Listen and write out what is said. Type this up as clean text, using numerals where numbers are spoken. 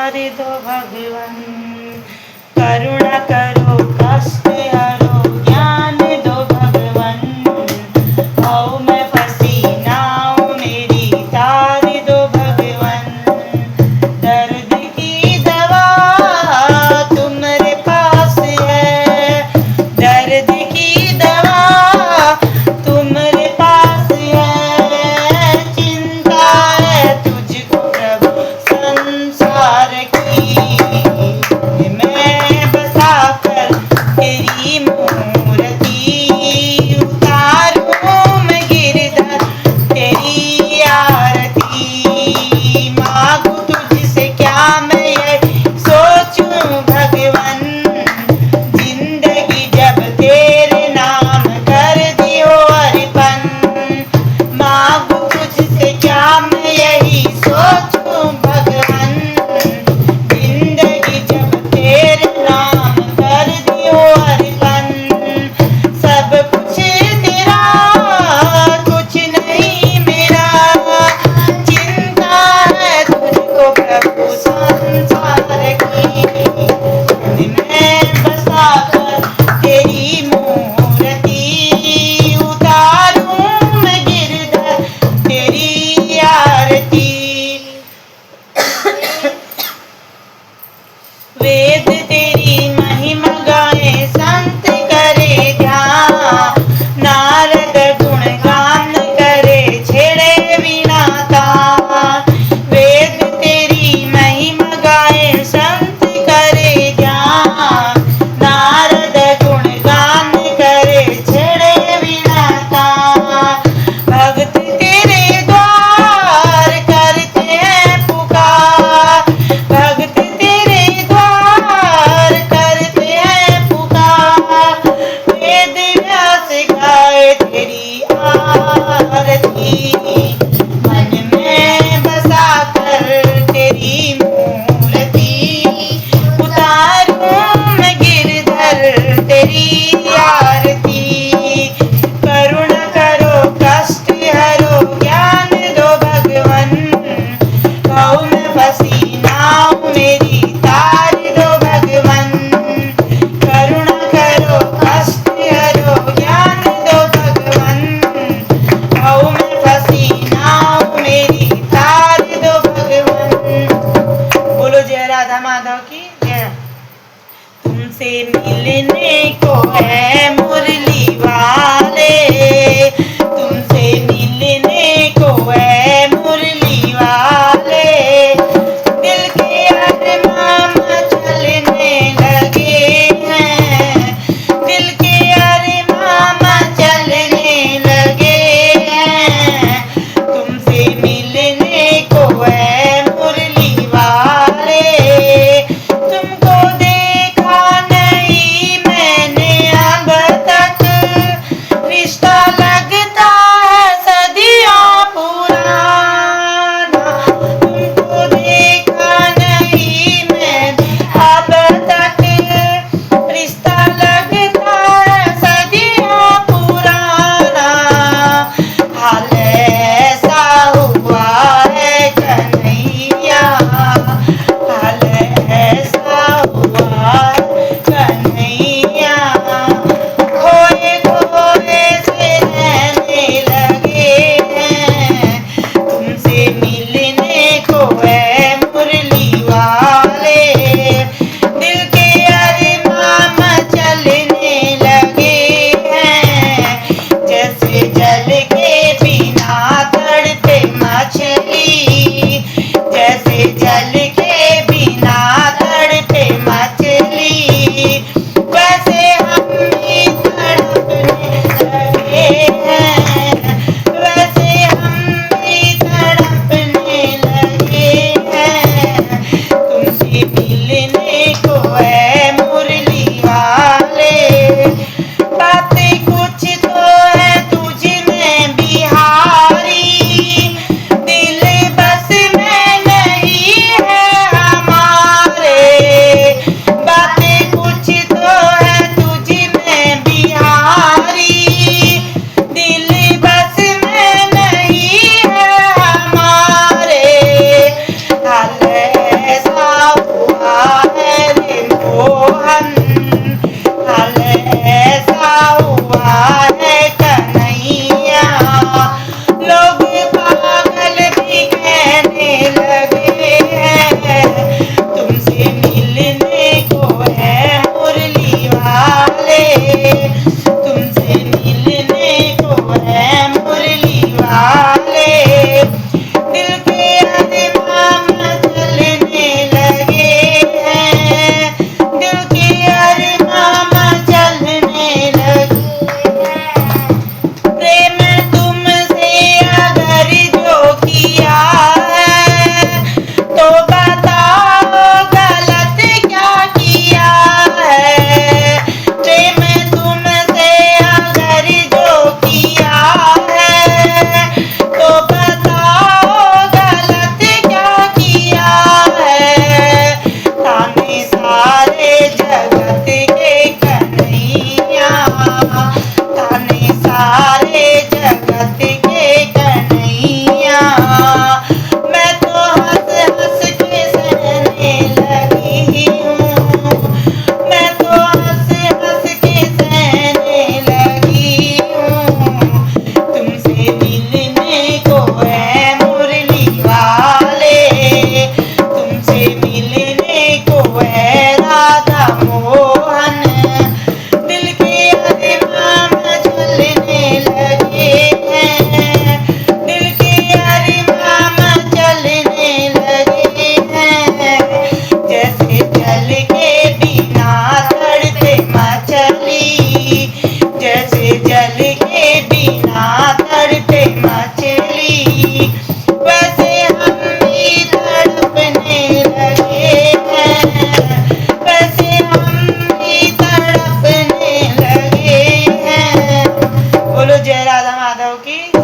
तार दो भगवन। करुणा करो कष्ट हरो ज्ञान दो भगवन। हऊ मैं फंसी नाव मेरी तार दो भगवन। दर्द की दवा तुम्हारे पास है, दर्द की दवा तुम्हारे पास है। चिंता है तुझको प्रभु संसार की, मैं बसा कर तेरी मूर्ति। उतारूं मैं गिरधर तेरी आरती। मांगू तुझसे क्या मैं ये सोचूं भगवन। जिंदगी जब तेरे नाम कर दियो अर्पण। मांगू तुझसे क्या मैं यही सोचूं भगवन। जिंदगी जब तेरे नाम कर दियो अर्पण। सब कुछ तेरा कुछ नहीं मेरा। चिंता है तुझको प्रभु संसार की, मैं बसा कर तेरी मूर्ति। उतारूं मैं गिरधर तेरी आरती। वेद तेरी महिमा गाए संत करे ध्यान। नारद गुण गान करे छेड़े वीणा तान। वेद तेरी महिमा गाए संत करे ध्यान। नारद गुण गान करे छेड़े वीणा तान। भक्त तेरे द्वार करते हैं पुकार। भक्त तेरे द्वार करते हैं पुकार। वेद व्यास गाए तेरी आरती। मन में बसा कर तेरी मूर्ति। उतारूं मैं गिरधर तेरी आरती। करुणा करो कष्ट हरो ज्ञान दो भगवन। हऊ मैं फंसी नाव मेरी तार दो भगवन। करुणा करो कष्ट हरो ज्ञान दो भगवन। हऊ मैं फंसी नाव मेरी तार दो भगवन। बोलो जय राधा माधव की जय। तुमसे मिलने को है मुरली वाले। तुमसे मिलने को है मुरली वाले। दिल के अरमान चलने लगे हैं। दिल के अरमान चलने लगे हैं। तुमसे मिलने को है मुरली वाले। तुमको देखा नहीं मैंने अब तक। की